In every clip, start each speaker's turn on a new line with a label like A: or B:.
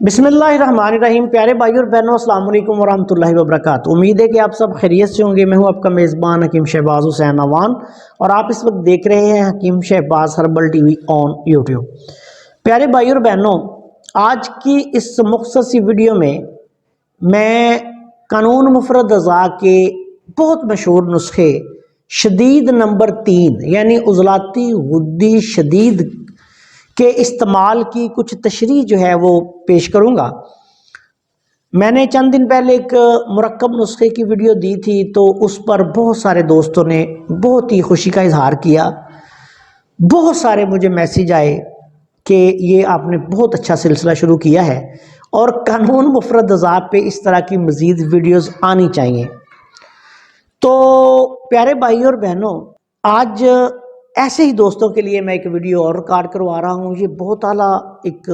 A: बिस्मिल्लाहिर्रहमानिर्रहीम। प्यारे भाई और बहनों, अस्सलाम वालेकुम वरहमतुल्लाहि वबरकातुहू। उम्मीद है कि आप सब खैरियत से होंगे। मैं हूं आपका मेज़बान हकीम शहबाज हुसैन अवान और आप इस वक्त देख रहे हैं Hakeem Shahbaz herbal TV on YouTube. प्यारे भाई और बहनों, आज की इस मुख्तसर सी वीडियो में मैं कानून मुफरद अज़ा के बहुत मशहूर नुस्खे शदीद नंबर 3 यानी उज़लाती गुद्दी शदीद के इस्तेमाल की कुछ तशरीह जो है वो पेश करूंगा। मैंने चंद दिन पहले एक मुरक्कब नुस्खे की वीडियो दी थी, तो उस पर बहुत सारे दोस्तों ने बहुत ही खुशी का इजहार किया। बहुत सारे मुझे मैसेज आए कि ये आपने बहुत अच्छा सिलसिला शुरू किया है और कानून मुफरद अज़ा पे इस तरह की मज़ीद वीडियोस आनी चाहिए। तो प्यारे भाई और बहनों, आज ऐसे ही दोस्तों के लिए मैं एक वीडियो और रिकॉर्ड करवा रहा हूँ। ये बहुत आला एक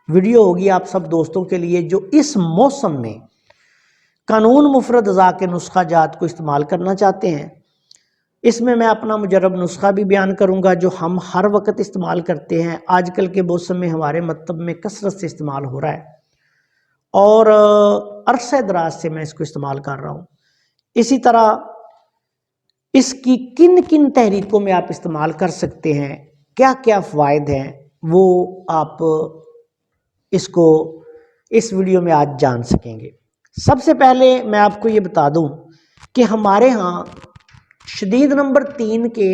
A: वीडियो होगी आप सब दोस्तों के लिए जो इस मौसम में कानून मुफरद अज़ा के नुस्खा जात को इस्तेमाल करना चाहते हैं। इसमें मैं अपना मुजरब नुस्खा भी बयान करूँगा जो हम हर वक्त इस्तेमाल करते हैं। आजकल के मौसम में हमारे मकतब में कसरत से इस्तेमाल हो रहा है और अरसे दराज से मैं इसको इस्तेमाल कर रहा हूँ। इसी तरह इसकी किन किन तहरीकों में आप इस्तेमाल कर सकते हैं, क्या क्या फ़वाइद हैं, वो आप इसको इस वीडियो में आज जान सकेंगे। सबसे पहले मैं आपको ये बता दूं कि हमारे यहाँ शदीद नंबर 3 के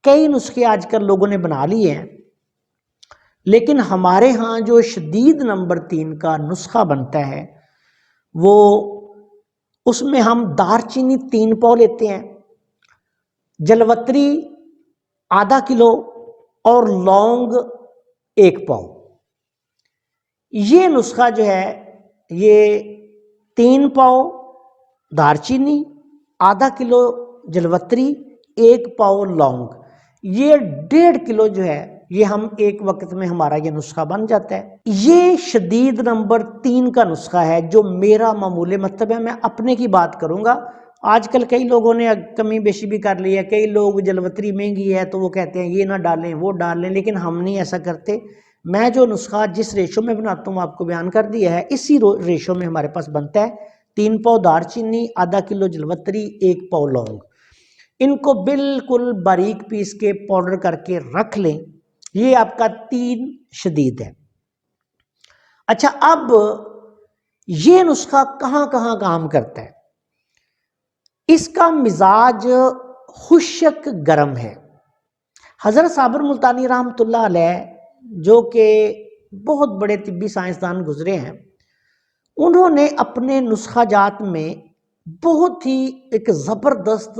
A: कई नुस्खे आजकल लोगों ने बना लिए हैं, लेकिन हमारे यहाँ जो शदीद नंबर 3 का नुस्खा बनता है वो उसमें हम दारचीनी 3 पाव लेते हैं, जलवत्री आधा किलो और लौंग 1 पाव। ये नुस्खा जो है ये 3 पाव दारचीनी, आधा किलो जलवत्री, 1 पाव लौंग, ये 1.5 किलो जो है ये हम एक वक्त में हमारा ये नुस्खा बन जाता है। ये शदीद नंबर 3 का नुस्खा है जो मेरा मामूले मतलब है। मैं अपने की बात करूंगा। आजकल कई लोगों ने कमी बेशी भी कर ली है। कई लोग जलवत्री महंगी है तो वो कहते हैं ये ना डालें वो डाल लें, लेकिन हम नहीं ऐसा करते। मैं जो नुस्खा जिस रेशो में बनाता हूँ आपको बयान कर दिया है, इसी रेशो में हमारे पास बनता है। 3 पाव दारचीनी, आधा किलो जलवत्री, 1 पाव लौंग। इनको बिल्कुल बारीक पीस के पाउडर करके रख लें। ये आपका 3 शदीद है। अच्छा, अब ये नुस्खा कहाँ कहाँ काम करता है? इसका मिजाज खुश्क गर्म है। हज़रत साबिर मुल्तानी रहमतुल्लाह अलैह जो कि बहुत बड़े तिब्बी साइंसदान गुजरे हैं, उन्होंने अपने नुस्खा जात में बहुत ही एक ज़बरदस्त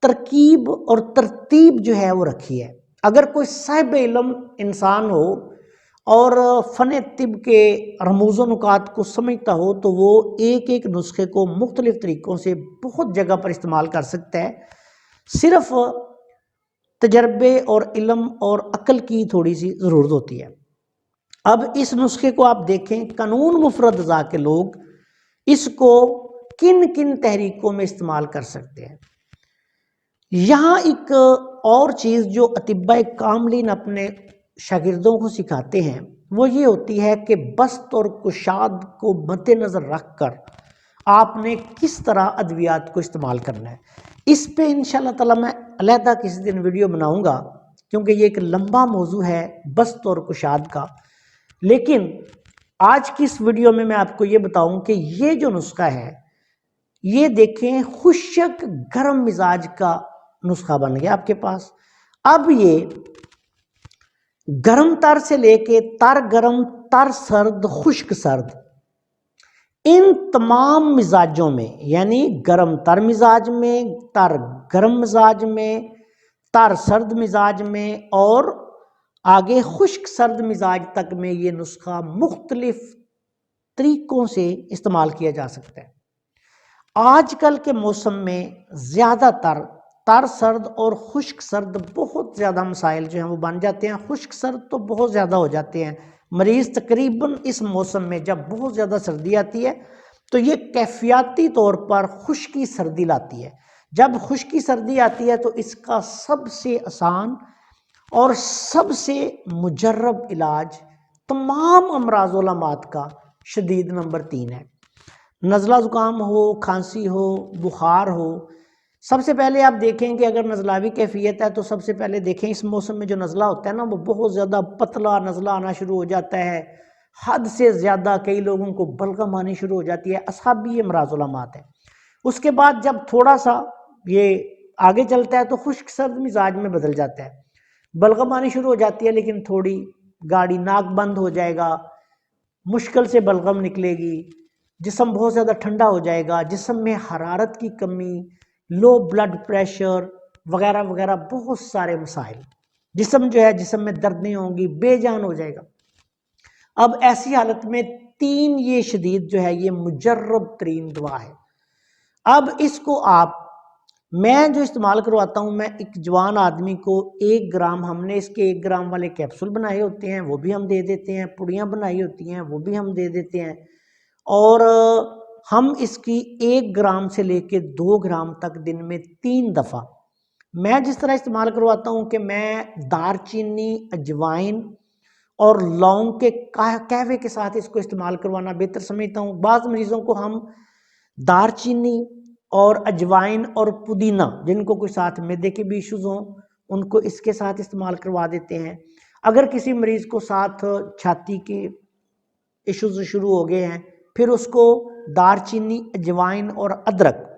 A: तरकीब और तरतीब जो है वो रखी है। अगर कोई साहिब इल्म इंसान हो और फ़न तिब के रमूज़ व नुकात को समझता हो तो वो एक एक नुस्खे को मुख्तलिफ़ तरीक़ों से बहुत जगह पर इस्तेमाल कर सकता है। सिर्फ तजर्बे और इल्म और अक्ल की थोड़ी सी ज़रूरत होती है। अब इस नुस्खे को आप देखें, कानून मुफरद अज़ा के लोग इसको किन किन तहरीकों में इस्तेमाल कर सकते हैं। यहाँ एक और चीज़ जो अतिब्बाए कामलीन अपने शागिर्दों को सिखाते हैं वो ये होती है कि बस्त और कुशाद को मद्देनज़र रख कर आपने किस तरह अद्वियात को इस्तेमाल करना है। इस पे इंशाअल्लाह ताला मैं अलहदा किसी दिन वीडियो बनाऊंगा, क्योंकि ये एक लंबा मौजू है बस्त और कुशाद का। लेकिन आज की इस वीडियो में मैं आपको ये बताऊं कि ये जो नुस्खा है ये देखें खुश्क गर्म मिजाज का नुस्खा बन गया आपके पास। अब ये गर्म तर से लेके तर गर्म, तर सर्द, खुश्क सर्द, इन तमाम मिजाजों में यानी गर्म तर मिजाज में, तर गर्म मिजाज में, तर सर्द मिजाज में और आगे खुश्क सर्द मिजाज तक में ये नुस्खा मुख्तलिफ तरीक़ों से इस्तेमाल किया जा सकता है। आजकल के मौसम में ज़्यादातर तर सर्द और खुश्क सर्द बहुत ज़्यादा मसाइल जो हैं वो बन जाते हैं। खुश्क सर्द तो बहुत ज़्यादा हो जाते हैं। मरीज़ तकरीबन इस मौसम में जब बहुत ज़्यादा सर्दी आती है तो ये कैफियाती तौर पर खुश्की सर्दी लाती है। जब खुश्की सर्दी आती है तो इसका सबसे आसान और सबसे मुजर्रब इलाज तमाम अमराज़ व अलामात का शदीद नंबर 3 है। नज़ला ज़ुकाम हो, खांसी हो, बुखार हो, सबसे पहले आप देखें कि अगर नज़लावी कैफियत है तो सबसे पहले देखें इस मौसम में जो नज़ला होता है ना वो बहुत ज़्यादा पतला नज़ला आना शुरू हो जाता है, हद से ज़्यादा कई लोगों को बलगम आनी शुरू हो जाती है, असहाबी अमराज़ व अलामात है। उसके बाद जब थोड़ा सा ये आगे चलता है तो खुश्क सर्द मिजाज में बदल जाता है, बलगम आनी शुरू हो जाती है, लेकिन थोड़ी गाड़ी नाक बंद हो जाएगा, मुश्किल से बलगम निकलेगी, जिस्म बहुत ज़्यादा ठंडा हो जाएगा, जिस्म में हरारत की कमी, लो ब्लड प्रेशर वगैरह वगैरह बहुत सारे मसाइल, जिस्म जो है जिस्म में दर्दें होंगी, बेजान हो जाएगा। अब ऐसी हालत में 3 ये शदीद जो है ये मुजर्रब तरीन दवा है। अब इसको आप, मैं जो इस्तेमाल करवाता हूँ, मैं एक जवान आदमी को 1 ग्राम, हमने इसके 1 ग्राम वाले कैप्सूल बनाए होते हैं वो भी हम दे देते हैं, पुड़ियाँ बनाई होती हैं वो भी हम दे देते हैं, और हम इसकी 1 ग्राम से लेके 2 ग्राम तक दिन में 3 दफ़ा, मैं जिस तरह इस्तेमाल करवाता हूँ कि मैं दारचीनी, अजवाइन और लौंग के कहवे के साथ इसको इस्तेमाल करवाना बेहतर समझता हूँ। बाज़ मरीज़ों को हम दारचीनी और अजवाइन और पुदीना, जिनको कोई साथ मैदे के भी इश्यूज़ हों, उनको इसके साथ इस्तेमाल करवा देते हैं। अगर किसी मरीज़ को साथ छाती के इश्यूज़ शुरू हो गए हैं, फिर उसको दारचीनी, अजवाइन और अदरक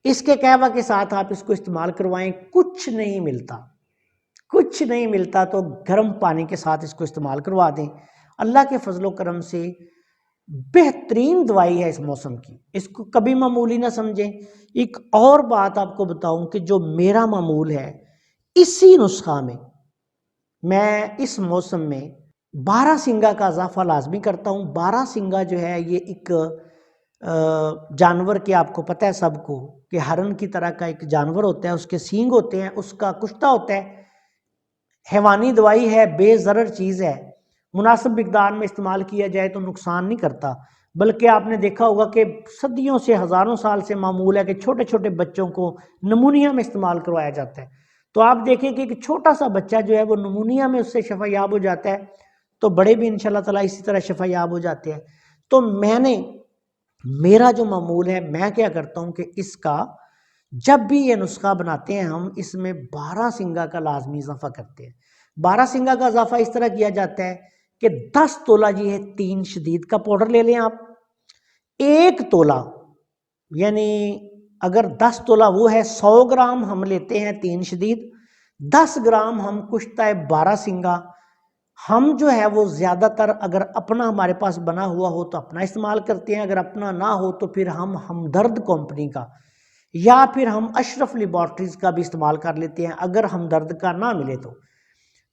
A: इसके कहवा के साथ आप इसको इस्तेमाल करवाएं, कुछ नहीं मिलता, कुछ नहीं मिलता तो गर्म पानी के साथ इसको इस्तेमाल करवा दें। अल्लाह के फजलो करम से बेहतरीन दवाई है इस मौसम की, इसको कभी मामूली ना समझें। एक और बात आपको बताऊं कि जो मेरा मामूल है, इसी नुस्खा में मैं इस मौसम में 12 सिंगा का इजाफा लाजमी करता हूँ। 12 सिंगा जो है ये एक जानवर के, आपको पता है सबको कि हरन की तरह का एक जानवर होता है, उसके सींग होते हैं, उसका कुश्ता होता है, हैवानी दवाई है, बेज़रर चीज़ है, मुनासिब मिकदार में इस्तेमाल किया जाए तो नुकसान नहीं करता। बल्कि आपने देखा होगा कि सदियों से, हज़ारों साल से मामूल है कि छोटे छोटे बच्चों को नमूनिया में इस्तेमाल करवाया जाता है। तो आप देखें कि एक छोटा सा बच्चा जो है वो नमूनिया में उससे शफायाब हो जाता है, तो बड़े भी इंशाल्लाह ताला इसी तरह शफायाब हो जाते हैं। तो मेरा जो मामूल है, मैं क्या करता हूँ कि इसका जब भी ये नुस्खा बनाते हैं हम इसमें 12 सिंगा का लाजमी इजाफा करते हैं। 12 सिंगा का इजाफा इस तरह किया जाता है कि 10 तोला ये 3 शदीद का पाउडर ले लें आप, 1 तोला, यानी अगर 10 तोला वो है, 100 ग्राम हम लेते हैं 3 शदीद, 10 ग्राम हम कुश्ता है 12 सिंगा। हम जो है वो ज़्यादातर अगर अपना हमारे पास बना हुआ हो तो अपना इस्तेमाल करते हैं, अगर अपना ना हो तो फिर हम हमदर्द कंपनी का या फिर हम अशरफ लेबॉर्ट्रीज़ का भी इस्तेमाल कर लेते हैं, अगर हमदर्द का ना मिले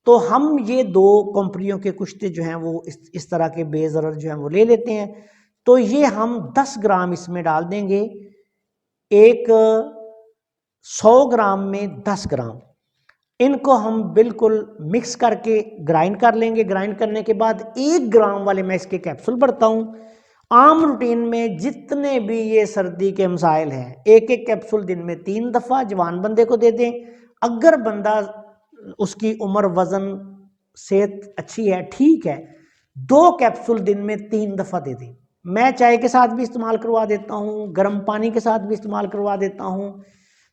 A: तो हम ये 2 कंपनियों के कुश्ते जो हैं वो इस तरह के बेज़रर जो हैं वो ले लेते हैं। तो ये हम 10 ग्राम इसमें डाल देंगे, एक 100 ग्राम में 10 ग्राम, इनको हम बिल्कुल मिक्स करके ग्राइंड कर लेंगे। ग्राइंड करने के बाद 1 ग्राम वाले मैं इसके कैप्सूल भरता हूँ। आम रूटीन में जितने भी ये सर्दी के मसाइल हैं, एक एक कैप्सूल दिन में 3 दफ़ा जवान बंदे को दे दें। अगर बंदा, उसकी उम्र, वज़न, सेहत अच्छी है, ठीक है, 2 कैप्सूल दिन में 3 दफ़ा दे दें। मैं चाय के साथ भी इस्तेमाल करवा देता हूँ, गर्म पानी के साथ भी इस्तेमाल करवा देता हूँ,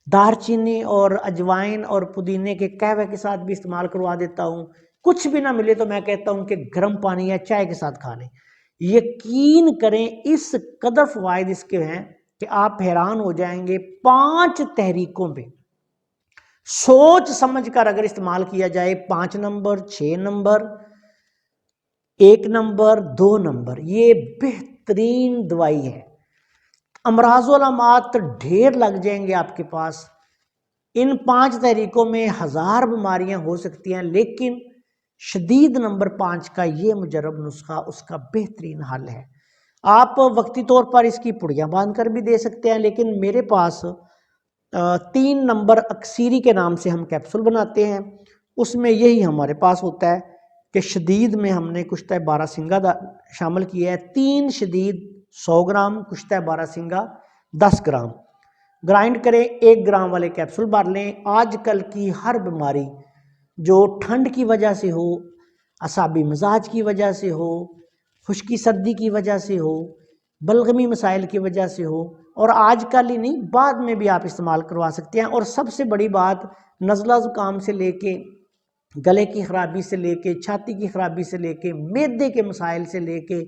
A: दारचीनी और अजवाइन और पुदीने के कहवे के साथ भी इस्तेमाल करवा देता हूँ। कुछ भी ना मिले तो मैं कहता हूँ कि गर्म पानी या चाय के साथ खा लें। यकीन करें इस कदर फ़वाइद इसके हैं कि आप हैरान हो जाएंगे। 5 तहरीकों पे सोच समझ कर अगर इस्तेमाल किया जाए, 5 नंबर, 6 नंबर, 1 नंबर, 2 नंबर, ये बेहतरीन दवाई है। अमराज़ व अलामात ढेर लग जाएंगे आपके पास। इन 5 तहरीकों में 1000 बीमारियां हो सकती हैं, लेकिन शदीद नंबर 5 का ये मुजरब नुस्खा उसका बेहतरीन हल है। आप वक्ती तौर पर इसकी पुड़ियाँ बांध कर भी दे सकते हैं, लेकिन मेरे पास 3 नंबर अक्सीरी के नाम से हम कैप्सूल बनाते हैं, उसमें यही हमारे पास होता है कि शदीद में हमने कुश्ता 12 सिंगा शामिल किया है। 3 शदीद 100 ग्राम, कुश्ता 12 सिंगा 10 ग्राम, ग्राइंड करें, 1 ग्राम वाले कैप्सूल भर लें। आजकल की हर बीमारी जो ठंड की वजह से हो, اعصابی مزاج کی وجہ سے ہو، خشکی سردی کی وجہ سے ہو، بلغمی مسائل کی وجہ سے ہو، اور آج کل ہی نہیں بعد میں بھی آپ استعمال کروا سکتے ہیں۔ اور سب سے بڑی بات، نزلہ زکام سے لے کے گلے کی خرابی سے لے کے چھاتی کی خرابی سے لے کے معدے کے مسائل سے لے کے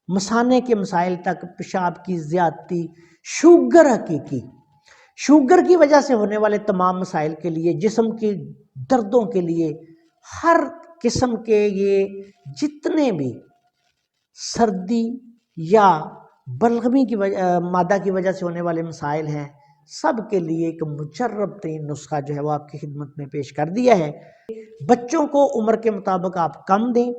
A: مثانے کے مسائل تک، پیشاب کی زیادتی، شوگر، حقیقی شوگر کی وجہ سے ہونے والے تمام مسائل کے لیے، جسم کی دردوں کے لیے، ہر قسم کے یہ جتنے بھی سردی یا بلغمی کی مادہ کی وجہ سے ہونے والے مسائل ہیں، سب کے لیے ایک مجرب ترین نسخہ جو ہے وہ آپ کی خدمت میں پیش کر دیا ہے۔ بچوں کو عمر کے مطابق آپ کم دیں،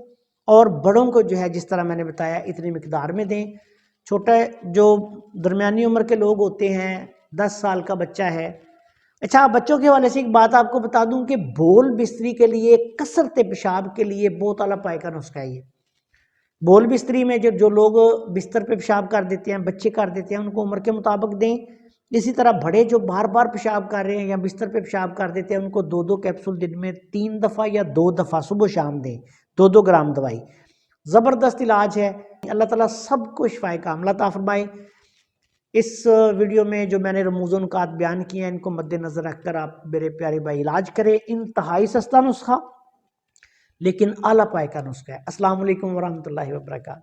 A: اور بڑوں کو جو ہے جس طرح میں نے بتایا اتنی مقدار میں دیں۔ چھوٹا جو درمیانی عمر کے لوگ ہوتے ہیں، 10 سال کا بچہ ہے، اچھا بچوں کے حوالے سے ایک بات آپ کو بتا دوں کہ بول بستری کے لیے، کثرت پیشاب کے لیے بہت اعلیٰ پائے کا نسخہ ہے یہ۔ بول بستری میں جو لوگ بستر پہ پیشاب کر دیتے ہیں، بچے کر دیتے ہیں، ان کو عمر کے مطابق دیں۔ اسی طرح بڑے جو بار بار پیشاب کر رہے ہیں یا بستر پہ پیشاب کر دیتے ہیں، ان کو 2 کیپسول دن میں 3 دفعہ یا 2 دفعہ صبح شام دیں، 2 گرام دوائی۔ زبردست علاج ہے۔ اللہ تعالیٰ سب کو شفائے کاملہ عطا فرمائے۔ اس ویڈیو میں جو میں نے رموز و نکات بیان کیے ہیں، ان کو مد نظر رکھ کر آپ میرے پیارے بھائی علاج کریں۔ انتہائی سستا نسخہ لیکن اعلیٰ پائے کا نسخہ ہے۔ السلام علیکم ورحمۃ اللہ وبرکاتہ۔